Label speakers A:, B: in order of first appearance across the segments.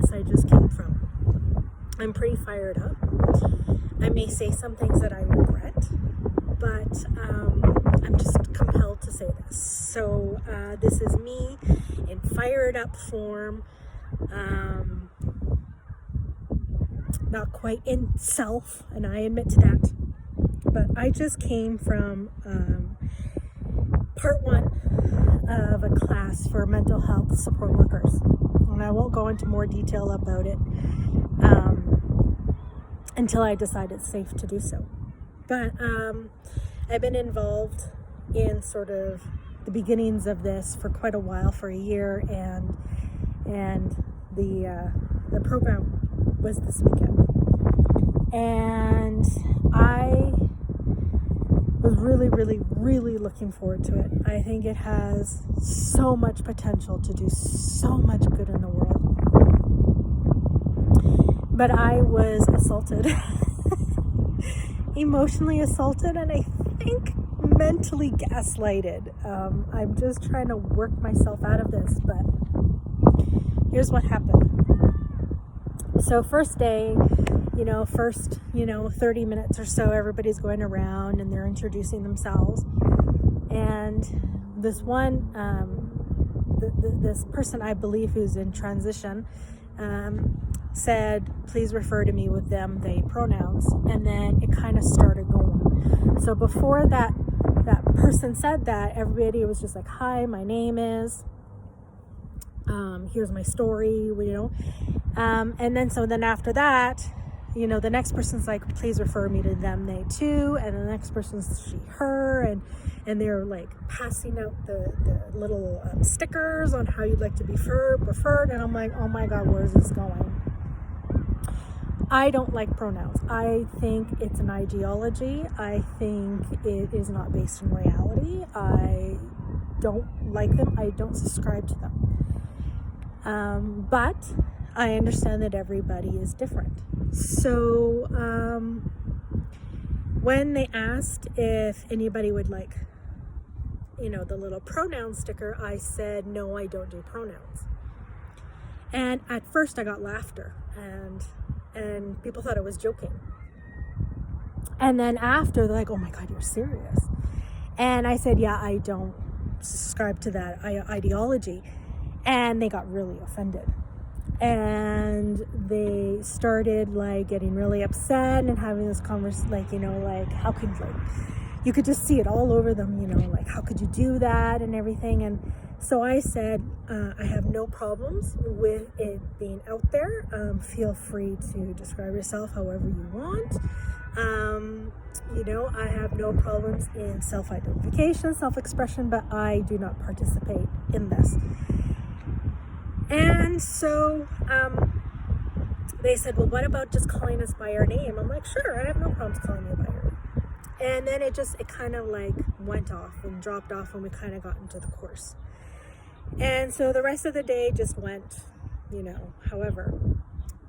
A: class I just came from. I'm pretty fired up. I may say some things that I regret, but I'm just compelled to say this. So this is me in fired up form, not quite in self, and I admit to that. But I just came from part 1 of a class for mental health support workers. And I won't go into more detail about it until I decide it's safe to do so. But I've been involved in sort of the beginnings of this for quite a while, for a year, and the program was this weekend. And I was really, really, really looking forward to it. I think it has so much potential to do so much good in the world. But I was assaulted, emotionally assaulted, and I think mentally gaslighted. I'm just trying to work myself out of this, but here's what happened. So first day, first 30 minutes or so, everybody's going around and they're introducing themselves. And this one, this person, I believe, who's in transition, said, please refer to me with them, they pronouns. And then it kind of started going. So before that person said that, everybody was just like, hi, my name is, here's my story, and then after that, the next person's like, please refer me to them, they too, and the next person's she, her, and they're like passing out the little stickers on how you'd like to be referred, and I'm like, oh my God, where is this going? I don't like pronouns. I think it's an ideology. I think it is not based in reality. I don't like them. I don't subscribe to them. But I understand that everybody is different. So when they asked if anybody would like, the little pronoun sticker, I said, no, I don't do pronouns. And at first I got laughter and people thought I was joking. And then after, they're like, oh my God, you're serious. And I said, yeah, I don't subscribe to that ideology. And they got really offended. And they started like getting really upset and having this conversation, like how could, you could just see it all over them, like how could you do that and everything. And so I said, I have no problems with it being out there. Feel free to describe yourself however you want. I have no problems in self-identification, self-expression, but I do not participate in this. And so they said, well, what about just calling us by our name? I'm like, sure, I have no problems calling you by your name. And then it kind of like went off and dropped off when we kind of got into the course. And so the rest of the day just went, however.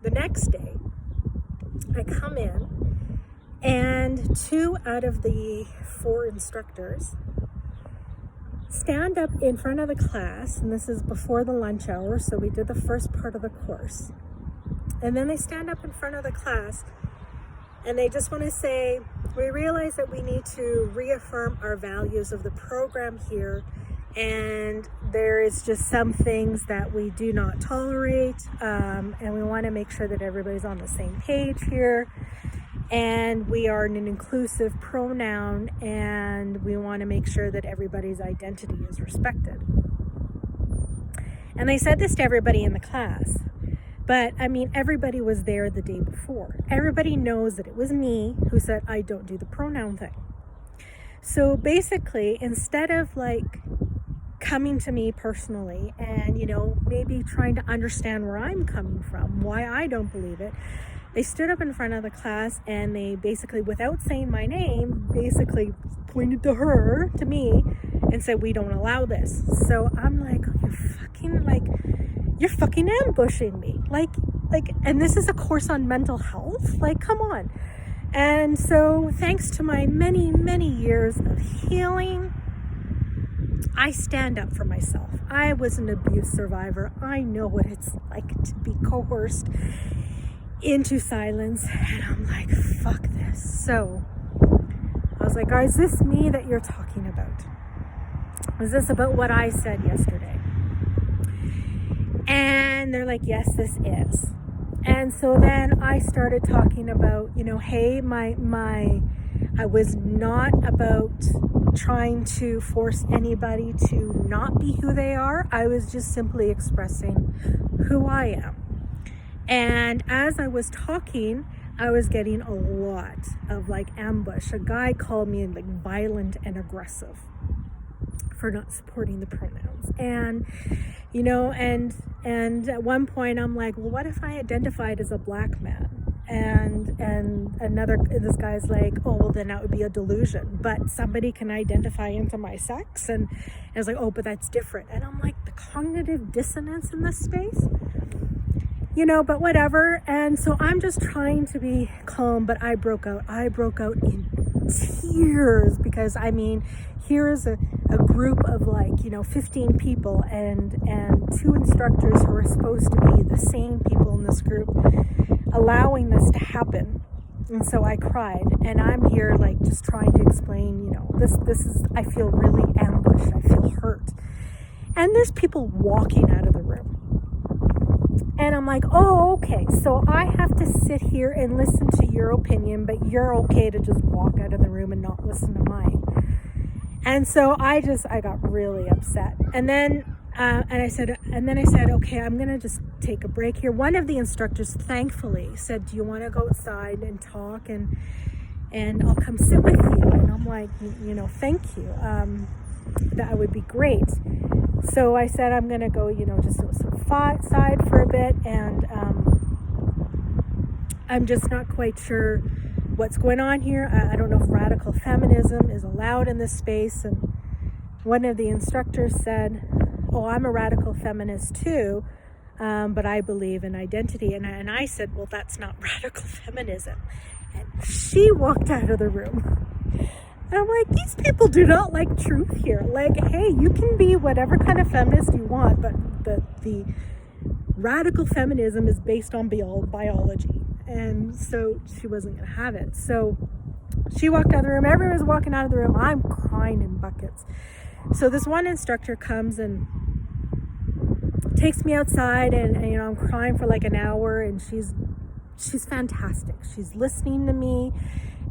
A: The next day, I come in and 2 out of the 4 instructors stand up in front of the class, and this is before the lunch hour, so we did the first part of the course. And then they stand up in front of the class and they just want to say, we realize that we need to reaffirm our values of the program here, and there is just some things that we do not tolerate, and we want to make sure that everybody's on the same page here. And we are an inclusive pronoun, and we want to make sure that everybody's identity is respected. And they said this to everybody in the class. But, everybody was there the day before. Everybody knows that it was me who said, I don't do the pronoun thing. So basically, instead of coming to me personally and, maybe trying to understand where I'm coming from, why I don't believe it, they stood up in front of the class and they basically, without saying my name, basically pointed to me, and said, we don't allow this. So I'm like, you're fucking ambushing me. And this is a course on mental health. Come on. And so thanks to my many, many years of healing, I stand up for myself. I was an abuse survivor. I know what it's like to be coerced into silence. And I'm like, fuck this. So I was like, is this me that you're talking about? Is this about what I said yesterday? And they're like, yes, this is. And so then I started talking about, hey, I was not about trying to force anybody to not be who they are. I was just simply expressing who I am. And as I was talking, I was getting a lot of ambush. A guy called me violent and aggressive for not supporting the pronouns. And, and at one point I'm like, well, what if I identified as a black man? And this guy's like, oh, well, then that would be a delusion. But somebody can identify into my sex. And I was like, oh, but that's different. And I'm like, the cognitive dissonance in this space, but whatever. And so I'm just trying to be calm, but I broke out in tears because here's a group of 15 people and 2 instructors who are supposed to be the same people in this group allowing this to happen. And so I cried, and I'm here just trying to explain, this is, I feel really ambushed. I feel hurt. And there's people walking out of the room. And I'm like, oh, okay, so I have to sit here and listen to your opinion, but you're okay to just walk out of the room and not listen to mine. And so I got really upset. And then I said, okay, I'm going to just take a break here. One of the instructors thankfully said, do you want to go outside and talk? And I'll come sit with you. And I'm like, thank you. That would be great. So I said, I'm going to go, just outside for a bit. And I'm just not quite sure what's going on here. I don't know if radical feminism is allowed in this space. And one of the instructors said, oh, I'm a radical feminist too, but I believe in identity. And I said, well, that's not radical feminism. And she walked out of the room. And I'm like, these people do not like truth here. Hey, you can be whatever kind of feminist you want, but the radical feminism is based on biology. And so she wasn't going to have it. So she walked out of the room. Everyone was walking out of the room. I'm crying in buckets. So this one instructor comes and takes me outside, and I'm crying for an hour, and she's fantastic. She's listening to me,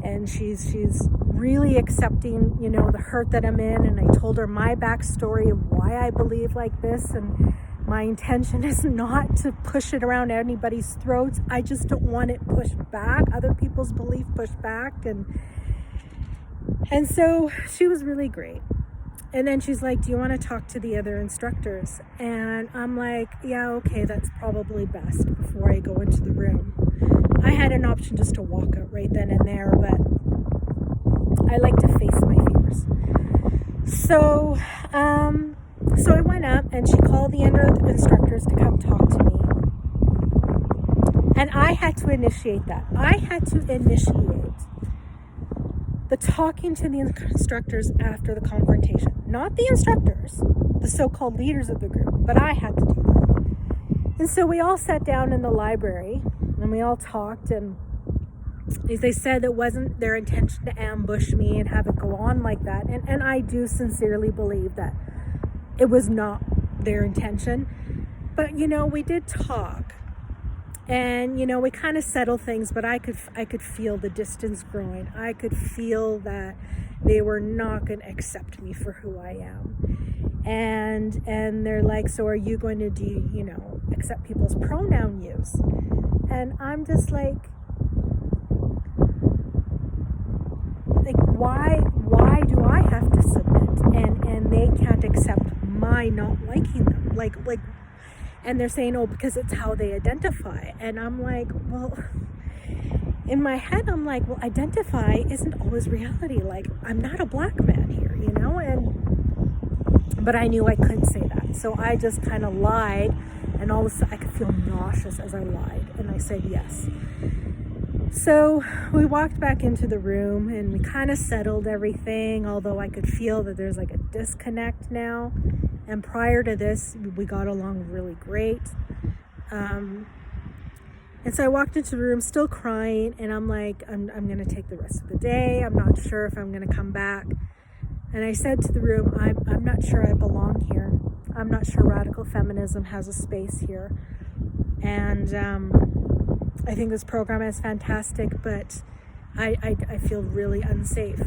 A: and she's really accepting, the hurt that I'm in. And I told her my backstory of why I believe like this, and my intention is not to push it around anybody's throats. I just don't want it pushed back, other people's belief pushed back. And so she was really great. And then she's like, do you want to talk to the other instructors? And I'm like, yeah, okay, that's probably best before I go into the room. I had an option just to walk out right then and there, but I like to face my fears. So I went up, and she called the other instructors to come talk to me. And I had to initiate that. I had to initiate the talking to the instructors after the confrontation. Not the instructors, the so-called leaders of the group, but I had to do that. And so we all sat down in the library, and we all talked, and as they said, it wasn't their intention to ambush me and have it go on like that. And I do sincerely believe that it was not their intention. But, we did talk. And, we kind of settled things, but I could feel the distance growing. I could feel that they were not going to accept me for who I am. And they're like, so are you going to accept people's pronoun use? And I'm just like why do I have to submit? And they can't accept my not liking them. And they're saying, oh, because it's how they identify. And I'm like, well, in my head, I'm like, well, identify isn't always reality. I'm not a black man here, but I knew I couldn't say that. So I just kind of lied, and all of a sudden I could feel nauseous as I lied. And I said yes. So we walked back into the room and we kind of settled everything, although I could feel that there's like a disconnect now. And prior to this, we got along really great. And so I walked into the room still crying, and I'm like, I'm going to take the rest of the day. I'm not sure if I'm going to come back. And I said to the room, I'm not sure I belong here. I'm not sure radical feminism has a space here. And I think this program is fantastic, but I feel really unsafe.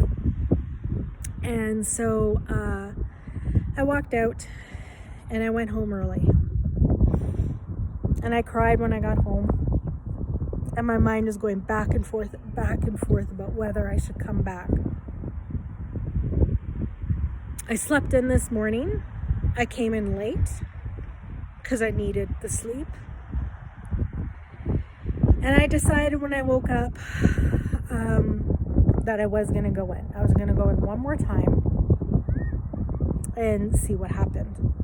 A: And so I walked out and I went home early. And I cried when I got home. And my mind is going back and forth about whether I should come back. I slept in this morning. I came in late because I needed the sleep. And I decided when I woke up that I was going to go in. I was going to go in one more time and see what happened.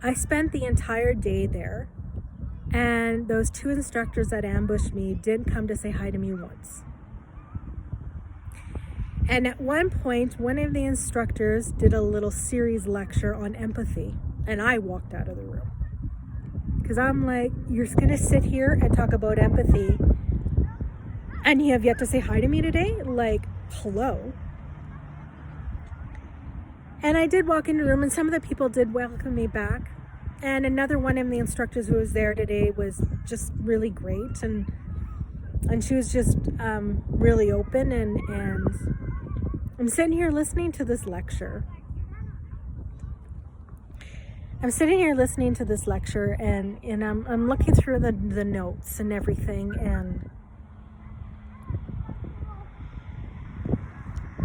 A: I spent the entire day there, and those two instructors that ambushed me didn't come to say hi to me once. And at one point, one of the instructors did a little series lecture on empathy, and I walked out of the room. Because I'm like, you're just going to sit here and talk about empathy, and you have yet to say hi to me today? Like, hello? And I did walk into the room, and some of the people did welcome me back. And another one of the instructors who was there today was just really great, and she was just really open, and I'm sitting here listening to this lecture. and I'm looking through the notes and everything, and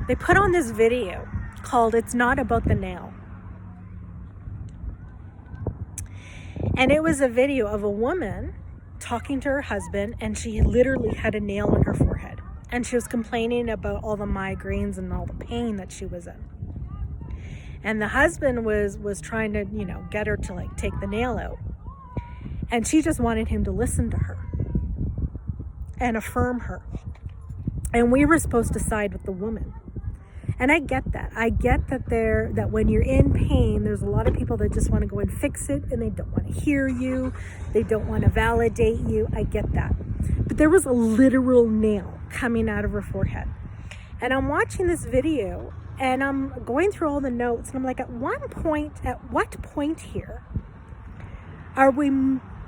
A: they put on this video called "It's Not About the Nail." And it was a video of a woman talking to her husband, and she literally had a nail in her forehead. And she was complaining about all the migraines and all the pain that she was in. And the husband was trying to, get her to take the nail out. And she just wanted him to listen to her and affirm her. And we were supposed to side with the woman. And I get that. I get that when you're in pain, there's a lot of people that just want to go and fix it, and they don't want to hear you. They don't want to validate you. I get that. But there was a literal nail coming out of her forehead. And I'm watching this video, and I'm going through all the notes, and I'm like, at what point here are we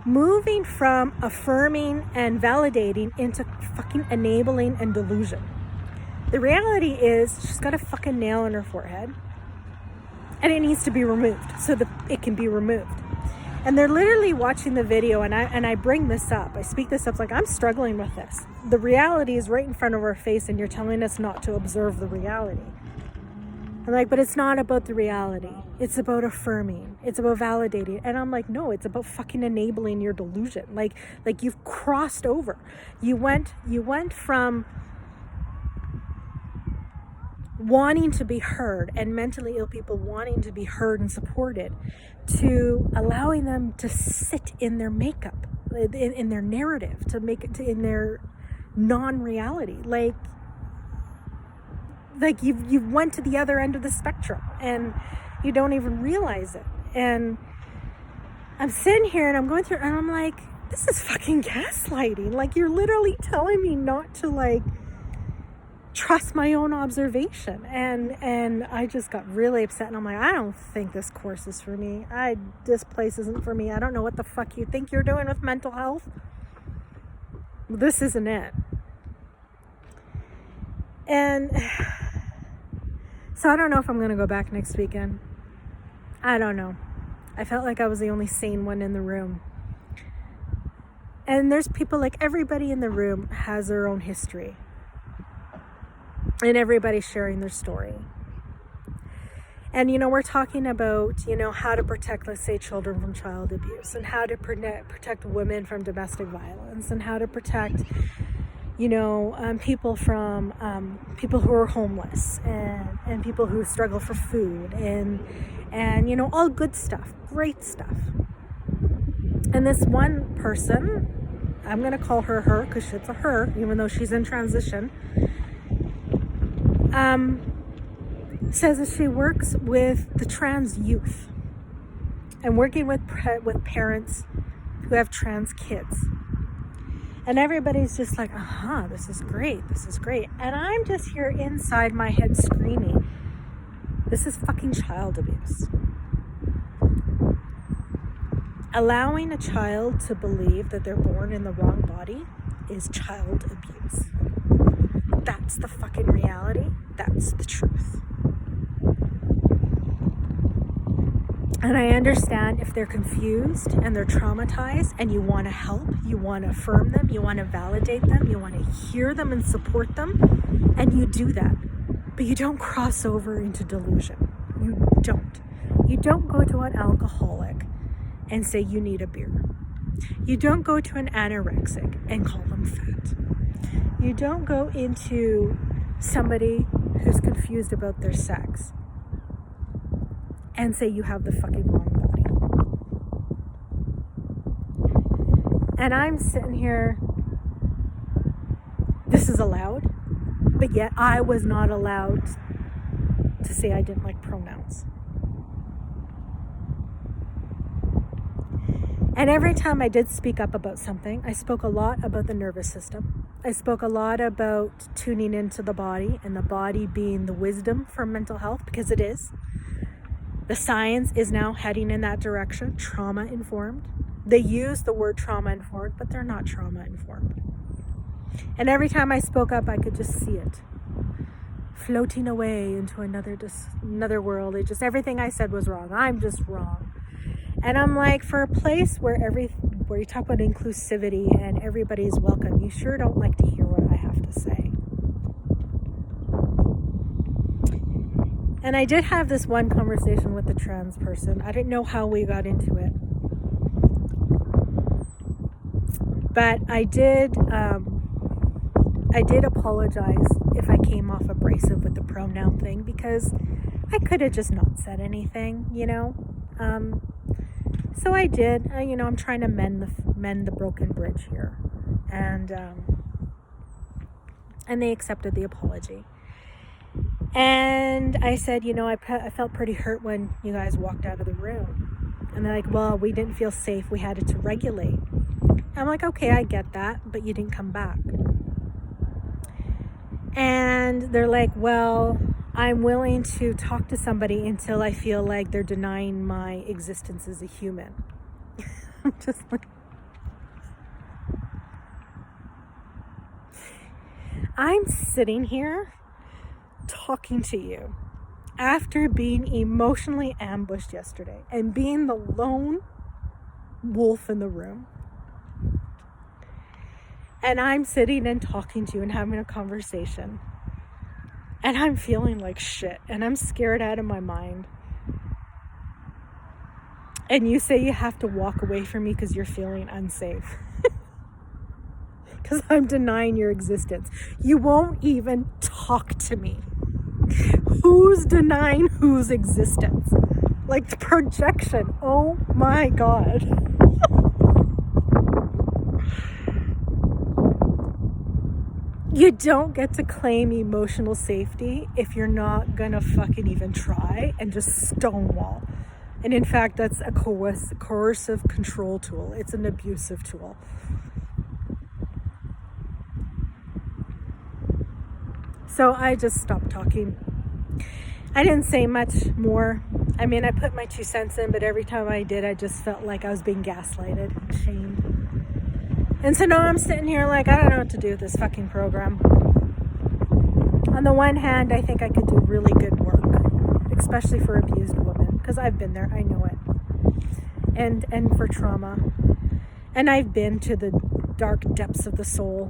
A: moving from affirming and validating into fucking enabling and delusion? The reality is she's got a fucking nail in her forehead, and it needs to be removed so that it can be removed. And they're literally watching the video, and I bring this up. I speak this up like, I'm struggling with this. The reality is right in front of our face, and you're telling us not to observe the reality. I'm like, but it's not about the reality. It's about affirming. It's about validating. And I'm like, no, it's about fucking enabling your delusion. Like you've crossed over. You went from wanting to be heard, and mentally ill people wanting to be heard and supported, to allowing them to sit in their makeup, in their narrative, to make it in their non-reality. Like you've went to the other end of the spectrum, and you don't even realize it. And I'm sitting here, and I'm going through, and I'm like, this is fucking gaslighting. Like, you're literally telling me not to trust my own observation. And I just got really upset, and I'm like, I don't think this course is for me. This place isn't for me. I don't know what the fuck you think you're doing with mental health. This isn't it. And so I don't know if I'm going to go back next weekend. I don't know. I felt like I was the only sane one in the room. And there's people, everybody in the room has their own history. And everybody's sharing their story. And, we're talking about, how to protect, let's say, children from child abuse, and how to protect women from domestic violence, and how to protect, people from people who are homeless, and people who struggle for food, and all good stuff, great stuff. And this one person, I'm going to call her because it's a her, even though she's in transition, says that she works with the trans youth and working with parents who have trans kids. And everybody's just like, this is great. And I'm just here inside my head screaming, this is fucking child abuse. Allowing a child to believe that they're born in the wrong body is child abuse. That's the fucking reality. That's the truth. And I understand if they're confused and they're traumatized and you want to help, you want to affirm them, you want to validate them, you want to hear them and support them, and you do that. But you don't cross over into delusion. You don't. You don't go to an alcoholic and say you need a beer. You don't go to an anorexic and call them fat. You don't go into somebody who's confused about their sex and say you have the fucking wrong body. And I'm sitting here, this is allowed, but yet I was not allowed to say I didn't like pronouns. And every time I did speak up about something, I spoke a lot about the nervous system. I spoke a lot about tuning into the body, and the body being the wisdom for mental health, because it is. The science is now heading in that direction, trauma-informed. They use the word trauma-informed, but they're not trauma-informed. And every time I spoke up, I could just see it floating away into another world. Everything I said was wrong. I'm just wrong. And I'm like, for a place where you talk about inclusivity and everybody's welcome, you sure don't like to hear what I have to say. And I did have this one conversation with the trans person. I didn't know how we got into it. But I did apologize if I came off abrasive with the pronoun thing, because I could have just not said anything, So I did. I'm trying to mend the broken bridge here. And they accepted the apology. And I said, I felt pretty hurt when you guys walked out of the room. And they're like, well, we didn't feel safe. We had it to regulate. I'm like, okay, I get that, but you didn't come back. And they're like, well, I'm willing to talk to somebody until I feel like they're denying my existence as a human. I'm just like, I'm sitting here talking to you after being emotionally ambushed yesterday and being the lone wolf in the room. And I'm sitting and talking to you and having a conversation. And I'm feeling like shit. And I'm scared out of my mind. And you say you have to walk away from me because you're feeling unsafe. Because I'm denying your existence. You won't even talk to me. Who's denying whose existence? Like the projection. Oh my God. You don't get to claim emotional safety if you're not gonna fucking even try and just stonewall. And in fact, that's a coercive control tool. It's an abusive tool. So I just stopped talking. I didn't say much more. I mean, I put my 2 cents in, but every time I did, I just felt like I was being gaslighted and shamed. And so now I'm sitting here like, I don't know what to do with this fucking program. On the one hand, I think I could do really good work, especially for abused women, because I've been there, I know it. And for trauma. And I've been to the dark depths of the soul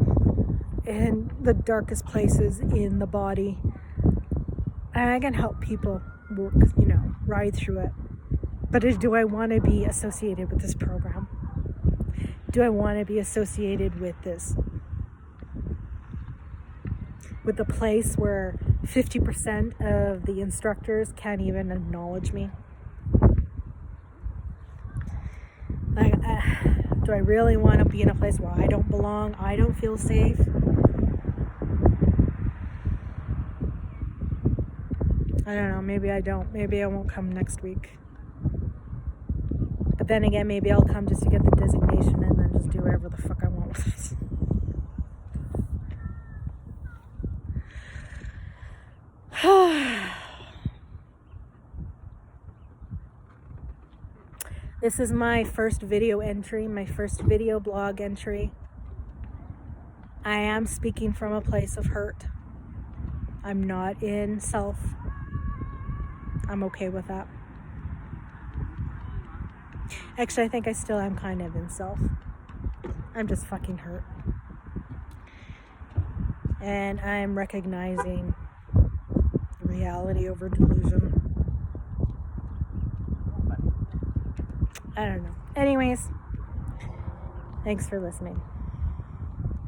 A: and the darkest places in the body. And I can help people work, ride through it. But do I want to be associated with this program? Do I want to be associated with this? With the place where 50% of the instructors can't even acknowledge me? Like, Do I really want to be in a place where I don't belong? I don't feel safe? I don't know. Maybe I don't. Maybe I won't come next week. But then again, maybe I'll come just to get the designation and then just do whatever the fuck I want with it. This is my first video entry, my first video blog entry. I am speaking from a place of hurt. I'm not in self. I'm okay with that. Actually, I think I still am kind of in self. I'm just fucking hurt. And I'm recognizing reality over delusion. I don't know. Anyways, thanks for listening.